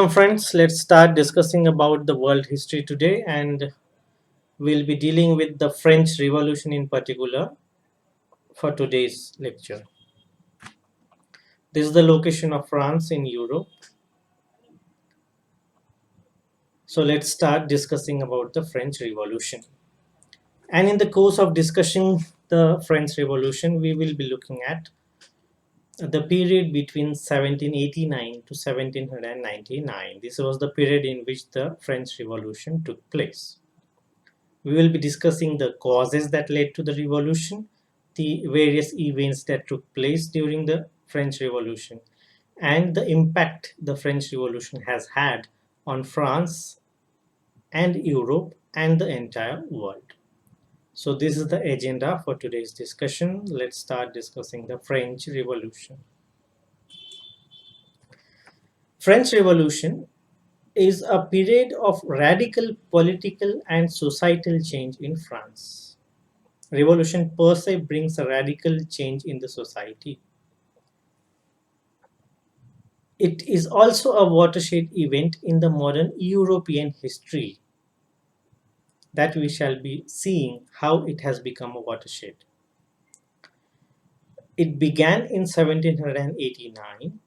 Friends, let's start discussing about the world history today, and we'll be dealing with the French Revolution in particular for today's lecture. This is the location of France in Europe. So let's start discussing about the French Revolution. And in the course of discussing the French Revolution, we will be looking at the period between 1789 to 1799. This was the period in which the French Revolution took place. We will be discussing the causes that led to the revolution, the various events that took place during the French Revolution, and the impact the French Revolution has had on France and Europe and the entire world. So, this is the agenda for today's discussion. Let's start discussing the French Revolution. French Revolution is a period of radical political and societal change in France. Revolution per se brings a radical change in the society. It is also a watershed event in the modern European history that we shall be seeing how it has become a watershed. It began in 1789.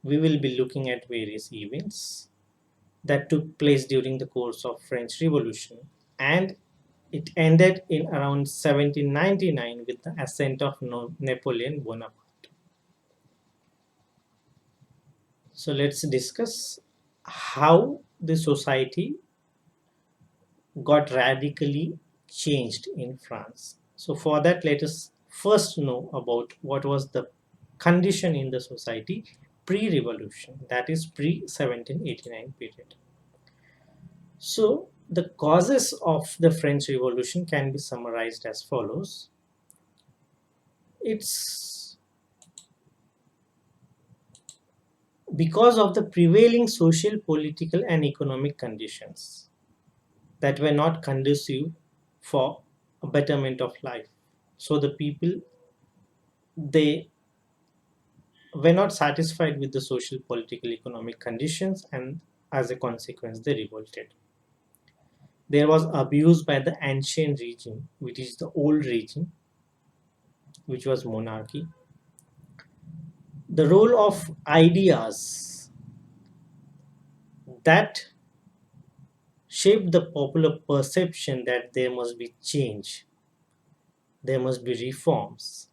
We will be looking at various events that took place during the course of French Revolution, and it ended in around 1799 with the ascent of Napoleon Bonaparte. So let's discuss how the society got radically changed in France. So for that, let us first know about what was the condition in the society pre-revolution, that is pre-1789 period. So the causes of the French Revolution can be summarized as follows. It's because of the prevailing social, political, and economic conditions that were not conducive for a betterment of life. So the people, they were not satisfied with the social, political, economic conditions, and as a consequence, they revolted. There was abuse by the ancient regime, which is the old regime, which was monarchy. The role of ideas that shaped the popular perception that there must be change, there must be reforms,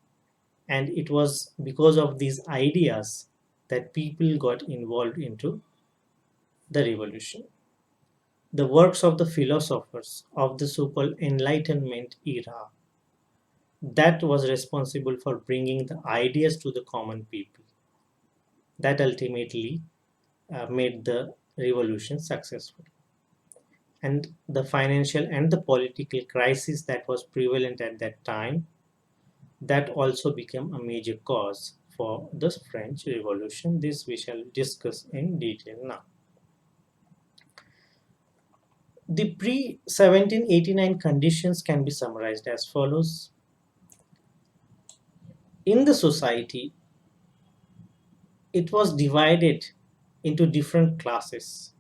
and it was because of these ideas that people got involved into the revolution. The works of the philosophers of the so-called Enlightenment era that was responsible for bringing the ideas to the common people that ultimately made the revolution successful. And the financial and the political crisis that was prevalent at that time, that also became a major cause for the French Revolution. This we shall discuss in detail now. The pre-1789 conditions can be summarized as follows. In the society, it was divided into different classes.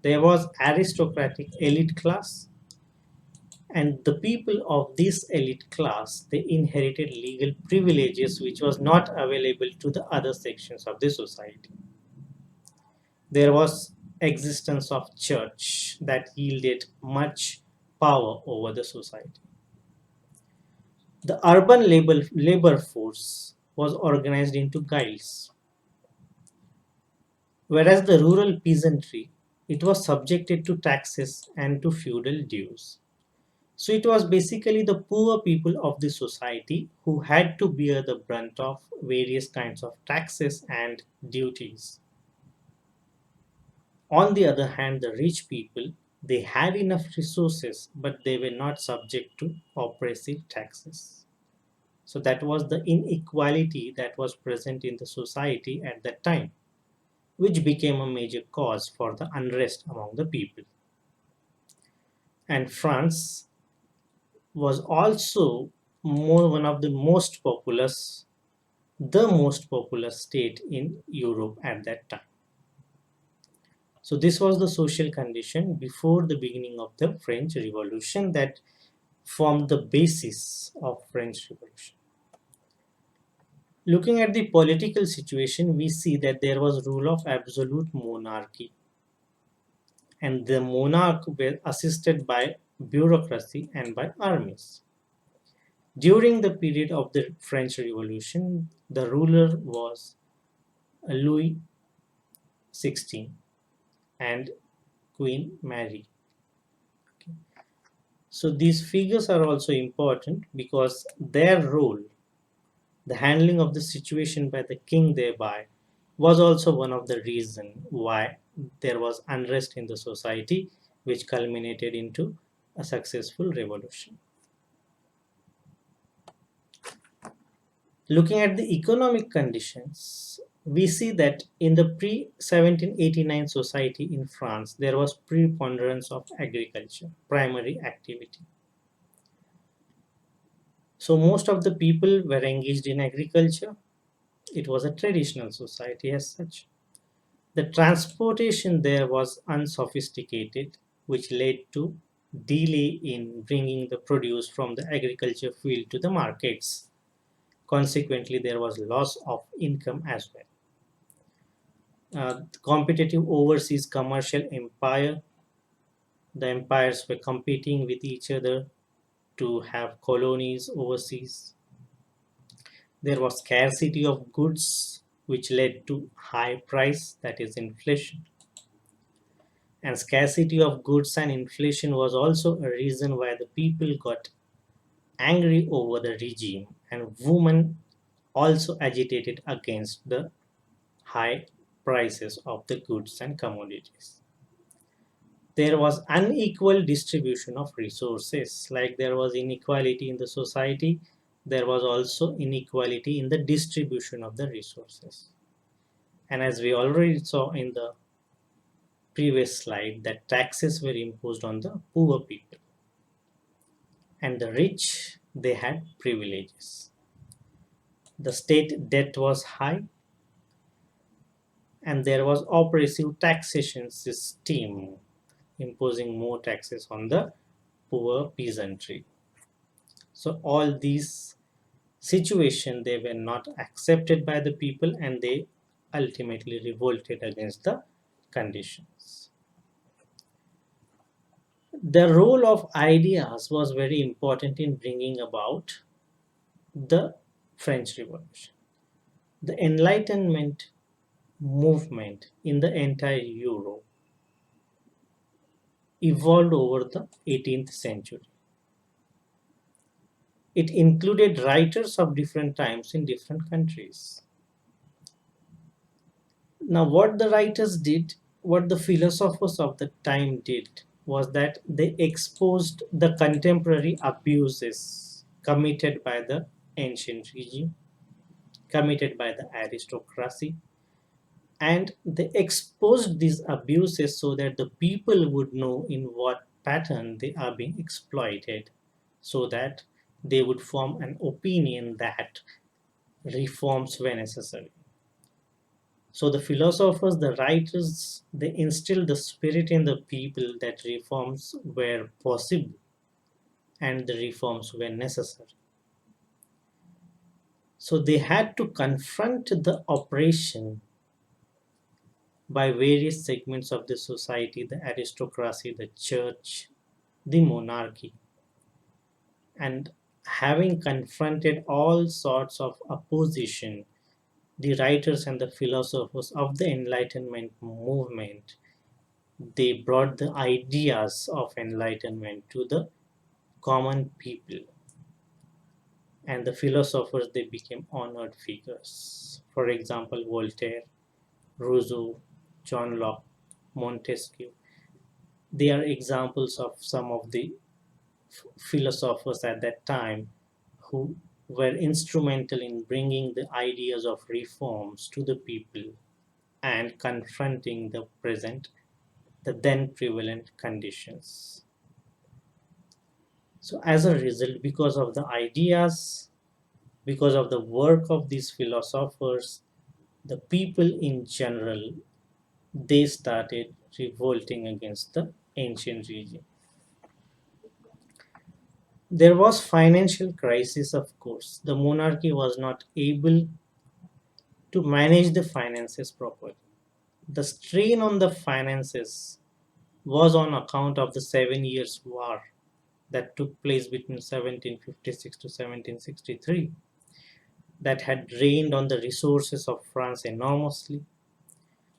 There was aristocratic elite class, and the people of this elite class, they inherited legal privileges which was not available to the other sections of the society. There was existence of church that yielded much power over the society. The urban labor force was organized into guilds, whereas the rural peasantry, it was subjected to taxes and to feudal dues. So it was basically the poor people of the society who had to bear the brunt of various kinds of taxes and duties. On the other hand, the rich people, they had enough resources, but they were not subject to oppressive taxes. So that was the inequality that was present in the society at that time, which became a major cause for the unrest among the people. And France was also one of the most populous state in Europe at that time. So this was the social condition before the beginning of the French Revolution that formed the basis of French Revolution. Looking at the political situation, we see that there was rule of absolute monarchy, and the monarch were assisted by bureaucracy and by armies. During the period of the French Revolution, the ruler was Louis XVI and Queen Mary. So these figures are also important because their role, the handling of the situation by the king thereby, was also one of the reasons why there was unrest in the society, which culminated into a successful revolution. Looking at the economic conditions, we see that in the pre 1789 society in France, there was preponderance of agriculture, primary activity. So most of the people were engaged in agriculture. It was a traditional society as such. The transportation there was unsophisticated, which led to delay in bringing the produce from the agriculture field to the markets. Consequently, there was loss of income as well. Competitive overseas commercial empire, the empires were competing with each other to have colonies overseas. There was scarcity of goods, which led to high price, that is inflation. And scarcity of goods and inflation was also a reason why the people got angry over the regime, and women also agitated against the high prices of the goods and commodities. There was unequal distribution of resources, like there was inequality in the society, there was also inequality in the distribution of the resources. And as we already saw in the previous slide, that taxes were imposed on the poor people, and the rich, they had privileges. The state debt was high, and there was oppressive taxation system imposing more taxes on the poor peasantry. So all these situation, they were not accepted by the people, and they ultimately revolted against the conditions. The role of ideas was very important in bringing about the French Revolution. The Enlightenment movement in the entire Europe evolved over the 18th century. It included writers of different times in different countries. Now, what the writers did, what the philosophers of the time did, was that they exposed the contemporary abuses committed by the ancient regime, committed by the aristocracy, and they exposed these abuses so that the people would know in what pattern they are being exploited, so that they would form an opinion that reforms were necessary. So the philosophers, the writers, they instilled the spirit in the people that reforms were possible and the reforms were necessary. So they had to confront the oppression by various segments of the society, the aristocracy, the church, the monarchy. And having confronted all sorts of opposition, the writers and the philosophers of the Enlightenment movement, they brought the ideas of enlightenment to the common people, and the philosophers, they became honored figures. For example, Voltaire, Rousseau, John Locke, Montesquieu, they are examples of some of the philosophers at that time who were instrumental in bringing the ideas of reforms to the people and confronting the then prevalent conditions. So as a result, because of the ideas, because of the work of these philosophers, the people in general, they started revolting against the ancient regime. There was financial crisis, of course. The monarchy was not able to manage the finances properly. The strain on the finances was on account of the 7 Years' War that took place between 1756 to 1763, that had drained on the resources of France enormously.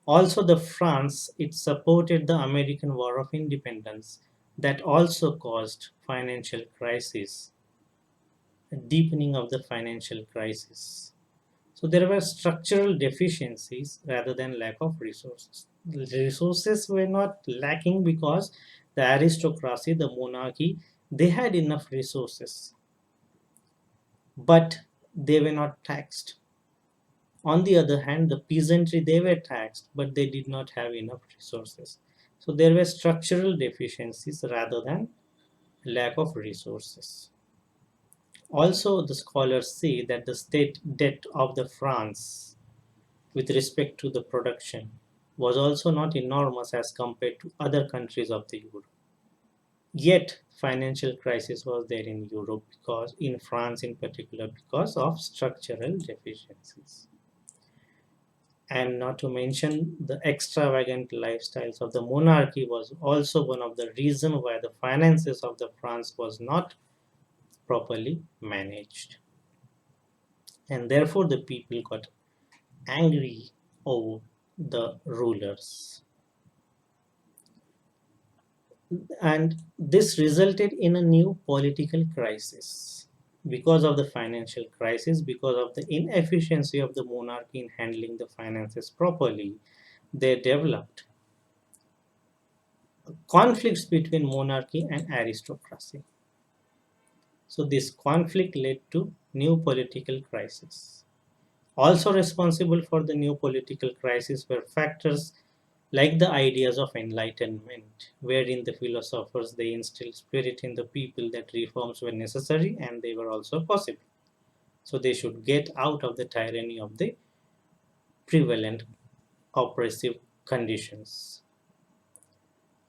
Also, the France it supported the American War of Independence, that also caused financial crisis, a deepening of the financial crisis. So there were structural deficiencies rather than lack of resources. The resources were not lacking because the aristocracy, the monarchy, they had enough resources, but they were not taxed. On the other hand, the peasantry, they were taxed, but they did not have enough resources. So there were structural deficiencies rather than lack of resources. Also, the scholars say that the state debt of the France with respect to the production was also not enormous as compared to other countries of the Europe. Yet, financial crisis was there in Europe because in France in particular because of structural deficiencies. And not to mention the extravagant lifestyles of the monarchy was also one of the reasons why the finances of the France was not properly managed. And therefore the people got angry over the rulers. And this resulted in a new political crisis. Because of the financial crisis, because of the inefficiency of the monarchy in handling the finances properly, they developed conflicts between monarchy and aristocracy. So this conflict led to new political crisis. Also responsible for the new political crisis were factors like the ideas of enlightenment, wherein the philosophers they instilled spirit in the people that reforms were necessary and they were also possible. So they should get out of the tyranny of the prevalent oppressive conditions.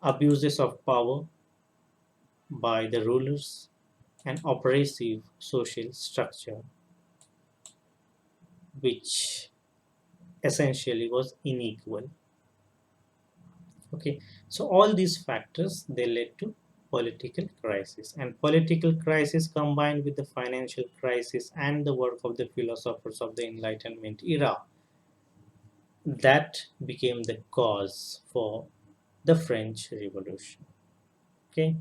Abuses of power by the rulers and oppressive social structure, which essentially was unequal. Okay, so all these factors they led to political crisis, and political crisis combined with the financial crisis and the work of the philosophers of the Enlightenment era, that became the cause for the French Revolution. Okay,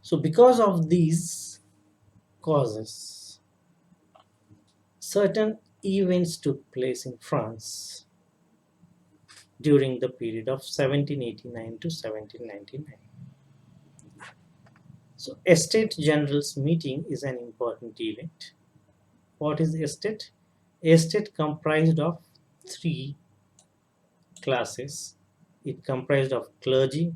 so because of these causes, certain events took place in France during the period of 1789 to 1799. So, Estate General's meeting is an important event. What is estate? Estate comprised of three classes. It comprised of clergy,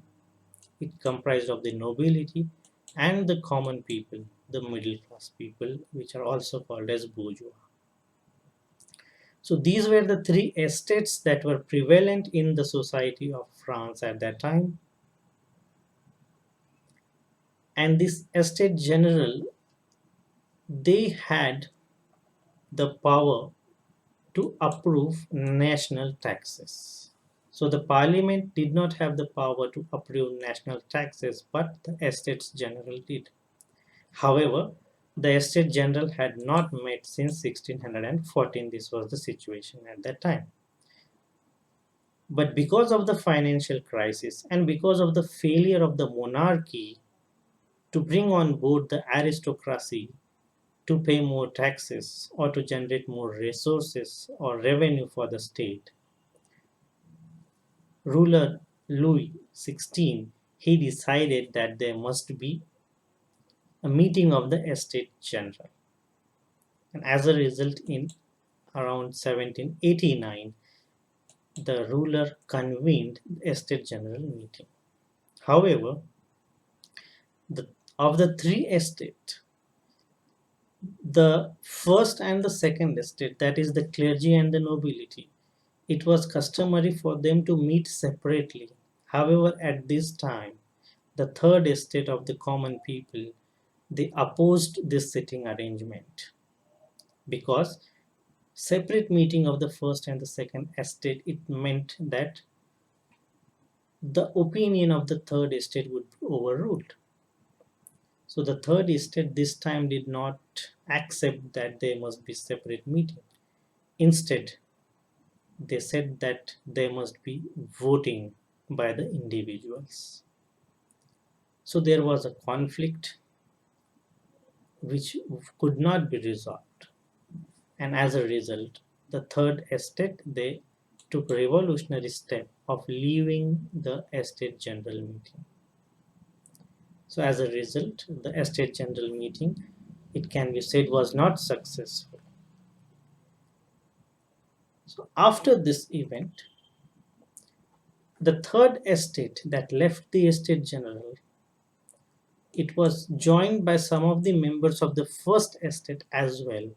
it comprised of the nobility, and the common people, the middle class people, which are also called as bourgeois. So these were the three estates that were prevalent in the society of France at that time. And this estate general, they had the power to approve national taxes. So the parliament did not have the power to approve national taxes, but the Estates General did. However, the Estate General had not met since 1614. This was the situation at that time. But because of the financial crisis and because of the failure of the monarchy to bring on board the aristocracy to pay more taxes or to generate more resources or revenue for the state, ruler Louis XVI, he decided that there must be a meeting of the Estate General. And as a result, in around 1789, the ruler convened the Estate General meeting. However, the, of the three estates, the first and the second estate, that is the clergy and the nobility, It was customary for them to meet separately. However, at this time, the third estate of the common people, they opposed this sitting arrangement because separate meeting of the first and the second estate, it meant that the opinion of the third estate would be overruled. So the third estate this time did not accept that there must be separate meeting. Instead, they said that there must be voting by the individuals. So there was a conflict which could not be resolved. And as a result, the third estate, they took a revolutionary step of leaving the estate general meeting. So as a result, the estate general meeting, it can be said, was not successful. So after this event, the third estate that left the estate general, it was joined by some of the members of the first estate as well,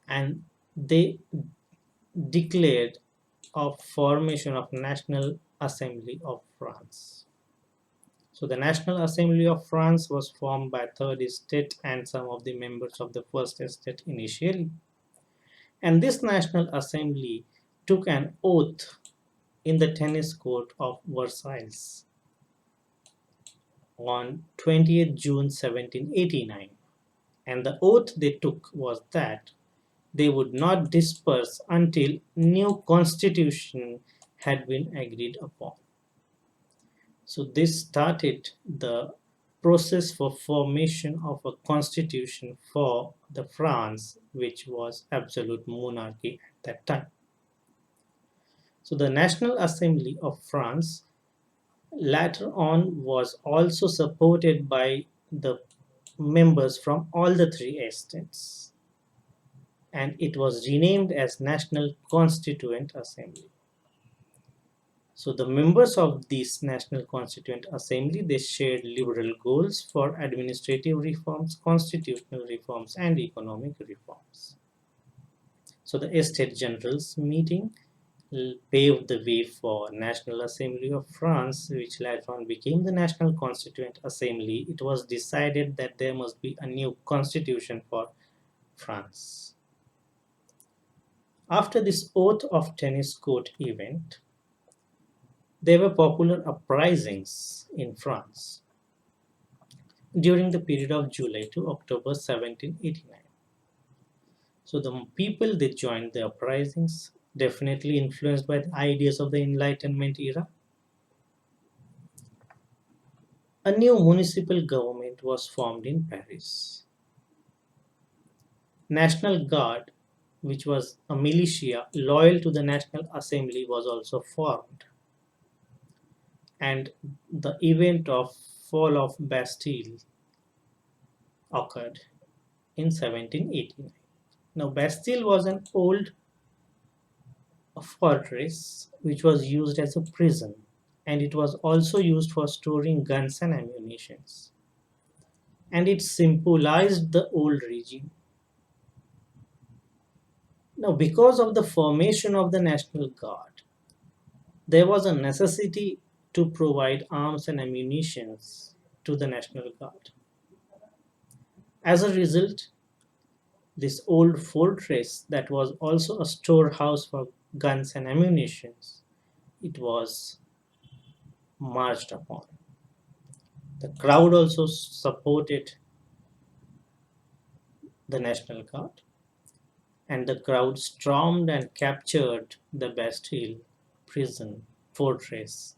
and they declared a formation of National Assembly of France. So the National Assembly of France was formed by third estate and some of the members of the first estate initially. And this National Assembly took an oath in the tennis court of Versailles on 20th June 1789. And the oath they took was that they would not disperse until new constitution had been agreed upon. So this started the process for formation of a constitution for the France, which was absolute monarchy at that time. So the National Assembly of France later on was also supported by the members from all the three estates, and it was renamed as National Constituent Assembly. So the members of this National Constituent Assembly, they shared liberal goals for administrative reforms, constitutional reforms, and economic reforms. So the Estate Generals meeting paved the way for National Assembly of France, which later on became the National Constituent Assembly. It was decided that there must be a new constitution for France. After this oath of tennis court event, there were popular uprisings in France during the period of July to October 1789. So the people they joined the uprisings, definitely influenced by the ideas of the Enlightenment era. A new municipal government was formed in Paris. National Guard, which was a militia loyal to the National Assembly, was also formed. And the event of fall of Bastille occurred in 1789. Now, Bastille was an old fortress which was used as a prison, and it was also used for storing guns and ammunition. And it symbolized the old regime. Now, because of the formation of the National Guard, there was a necessity to provide arms and ammunition to the National Guard. As a result, this old fortress that was also a storehouse for guns and ammunition, it was marched upon. The crowd also supported the National Guard, and the crowd stormed and captured the Bastille prison fortress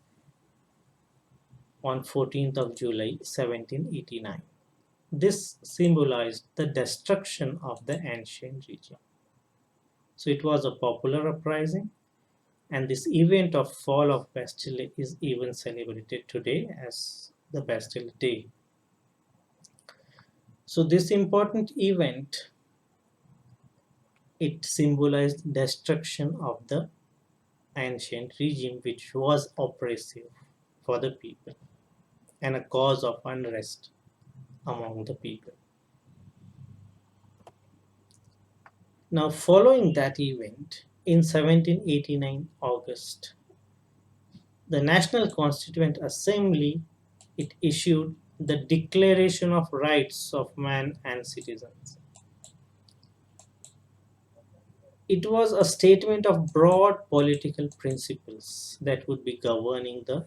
on 14th of July 1789. This symbolized the destruction of the ancient regime. So it was a popular uprising, and this event of fall of Bastille is even celebrated today as the Bastille Day. So this important event, it symbolized destruction of the ancient regime which was oppressive for the people and a cause of unrest among the people. Now, following that event, In 1789 August, the National Constituent Assembly it issued the Declaration of Rights of Man and Citizens. It was a statement of broad political principles that would be governing the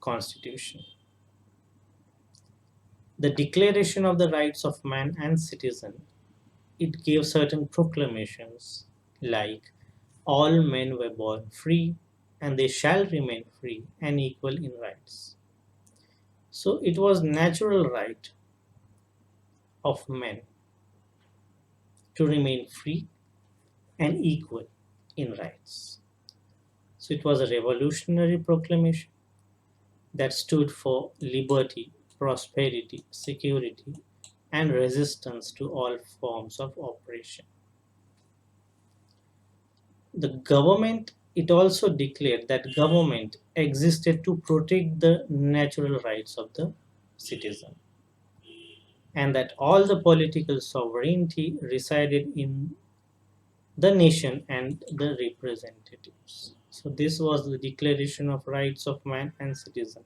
Constitution. The Declaration of the Rights of Man and Citizen it gave certain proclamations like all men were born free and they shall remain free and equal in rights. So it was natural right of men to remain free and equal in rights. So it was a revolutionary proclamation that stood for liberty, prosperity, security, and resistance to all forms of oppression. The government it also declared that government existed to protect the natural rights of the citizen and that all the political sovereignty resided in the nation and the representatives. So this was the Declaration of Rights of Man and Citizen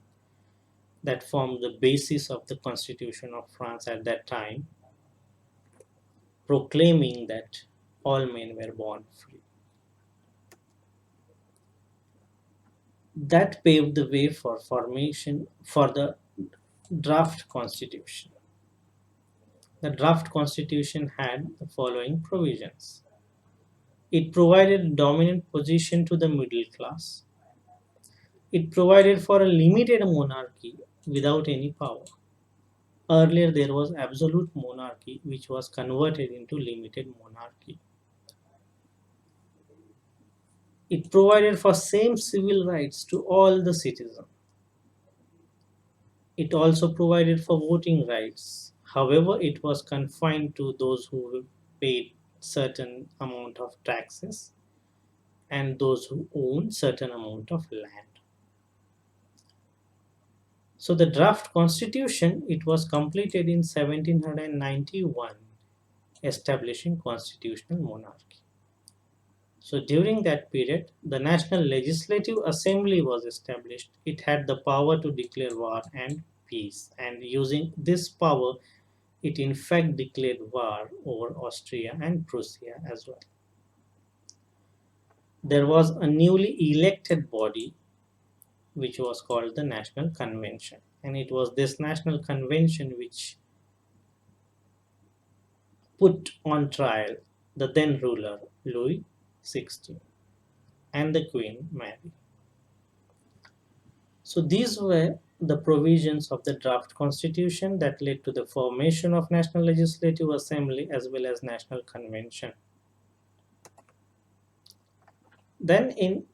that formed the basis of the Constitution of France at that time, proclaiming that all men were born free. That paved the way for formation for the draft constitution. The draft constitution had the following provisions. It provided a dominant position to the middle class. It provided for a limited monarchy without any power. Earlier, there was absolute monarchy, which was converted into limited monarchy. It provided for same civil rights to all the citizens. It also provided for voting rights. However, it was confined to those who paid certain amount of taxes and those who owned certain amount of land. So the draft constitution it was completed in 1791, establishing constitutional monarchy. So during that period, the National Legislative Assembly was established. It had the power to declare war and peace, and using this power, it in fact declared war over Austria and Prussia as well. There was a newly elected body which was called the National Convention, and it was this National Convention which put on trial the then ruler Louis XVI and the Queen Mary. So these were the provisions of the draft constitution that led to the formation of National Legislative Assembly as well as National Convention. Then in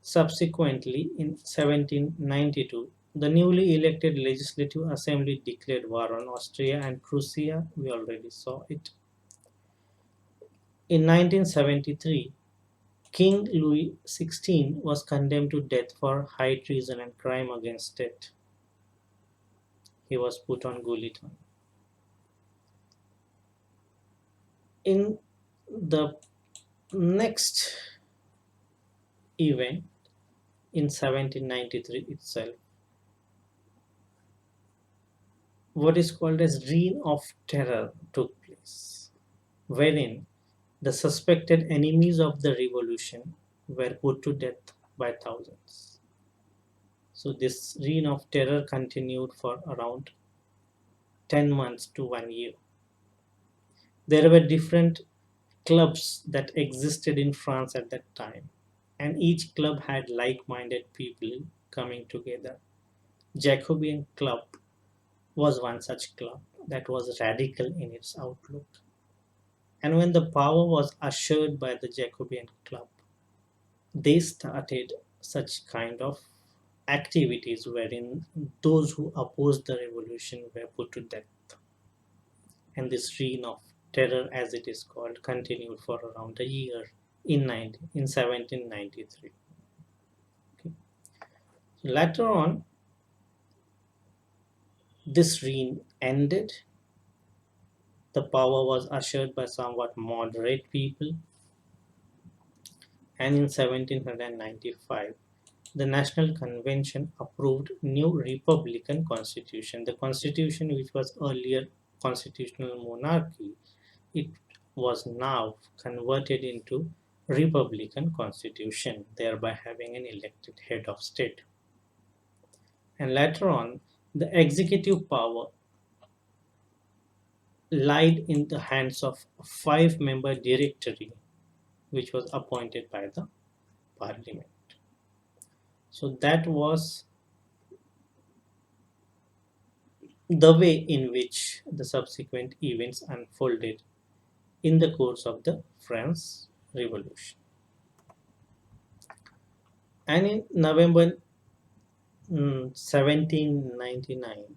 subsequently in 1792 the newly elected Legislative Assembly declared war on Austria and Prussia. We already saw it. In 1973 King Louis XVI was condemned to death for high treason and crime against state. He was put on guillotine. In the next event in 1793 itself, what is called as Reign of Terror took place, wherein the suspected enemies of the revolution were put to death by thousands. So this Reign of Terror continued for around 10 months to 1 year. There were different clubs that existed in France at that time, and each club had like minded people coming together. Jacobean Club was one such club that was radical in its outlook. And when the power was assured by the Jacobean Club, they started such kind of activities wherein those who opposed the revolution were put to death. And this reign of terror, as it is called, continued for around a year in 1793. Okay. So later on, this reign ended. The power was ushered by somewhat moderate people, And in 1795, the National Convention approved new Republican Constitution. The Constitution, which was earlier constitutional monarchy, it was now converted into Republican Constitution, thereby having an elected head of state. And later on, the executive power lied in the hands of a five-member directory, which was appointed by the parliament. So that was the way in which the subsequent events unfolded in the course of the French Revolution. And in November 1799,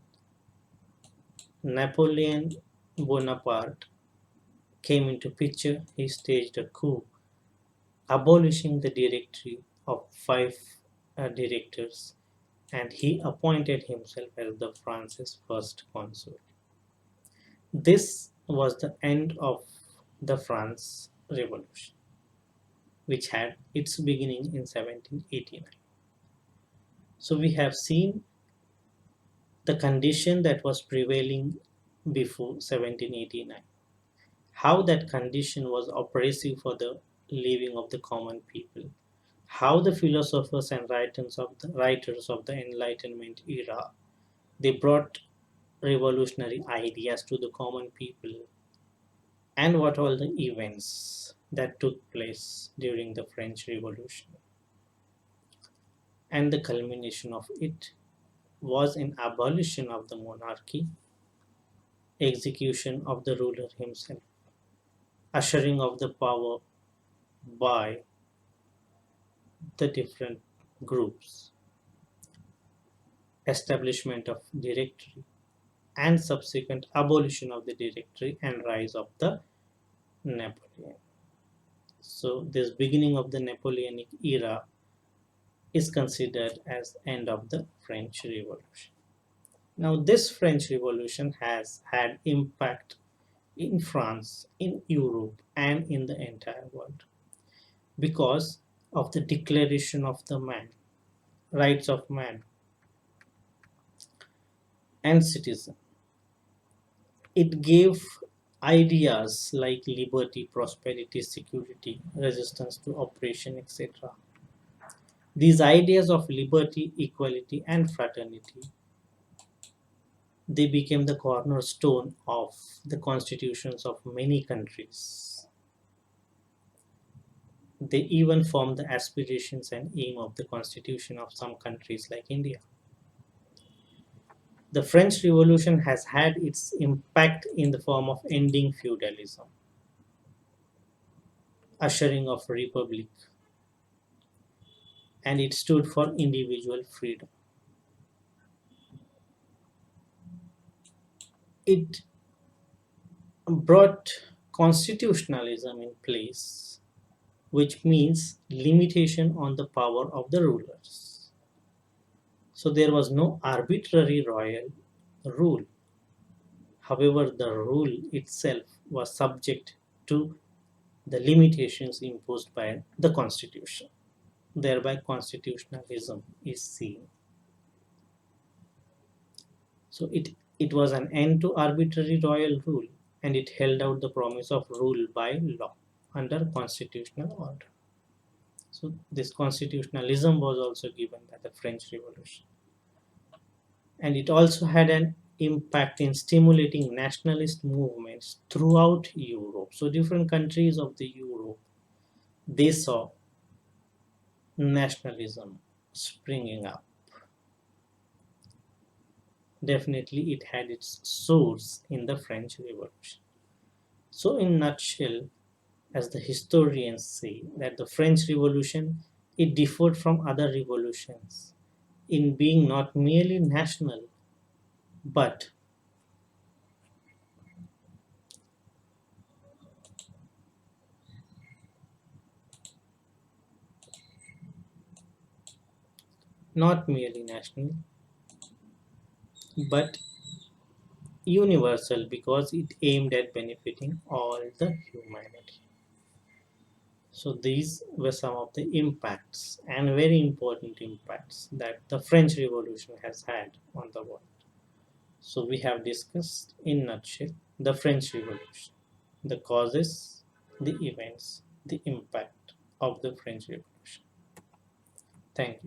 Napoleon Bonaparte came into picture. He staged a coup, abolishing the directory of five directors, and he appointed himself as the France's first consul. This was the end of the France Revolution, which had its beginning in 1789. So we have seen the condition that was prevailing before 1789, how that condition was oppressive for the living of the common people, how the philosophers and writers of the Enlightenment era, they brought revolutionary ideas to the common people, and what all the events that took place during the French Revolution. And the culmination of it was in abolition of the monarchy, execution of the ruler himself, ushering of the power by the different groups, establishment of directory, and subsequent abolition of the directory and rise of the Napoleon. So this beginning of the Napoleonic era is considered as end of the French Revolution. Now this French Revolution has had impact in France, in Europe, and in the entire world because of the declaration of the man, rights of man and citizen. It gave ideas like liberty, prosperity, security, resistance to oppression, etc. These ideas of liberty, equality, and fraternity, they became the cornerstone of the constitutions of many countries. They even form the aspirations and aim of the constitution of some countries like India. The French Revolution has had its impact in the form of ending feudalism, ushering of republic, and it stood for individual freedom. It brought constitutionalism in place, which means limitation on the power of the rulers. So there was no arbitrary royal rule. However, the rule itself was subject to the limitations imposed by the constitution. Thereby, constitutionalism is seen. So it was an end to arbitrary royal rule, and it held out the promise of rule by law under constitutional order. So this constitutionalism was also given by the French Revolution. And it also had an impact in stimulating nationalist movements throughout Europe. So different countries of the Europe, they saw nationalism springing up. Definitely it had its source in the French Revolution. So in nutshell, as the historians say, that the French Revolution, it differed from other revolutions in being not merely national, but not merely national, but universal because it aimed at benefiting all the humanity. So these were some of the impacts and very important impacts that the French Revolution has had on the world. So we have discussed in nutshell the French Revolution, the causes, the events, the impact of the French Revolution. Thank you.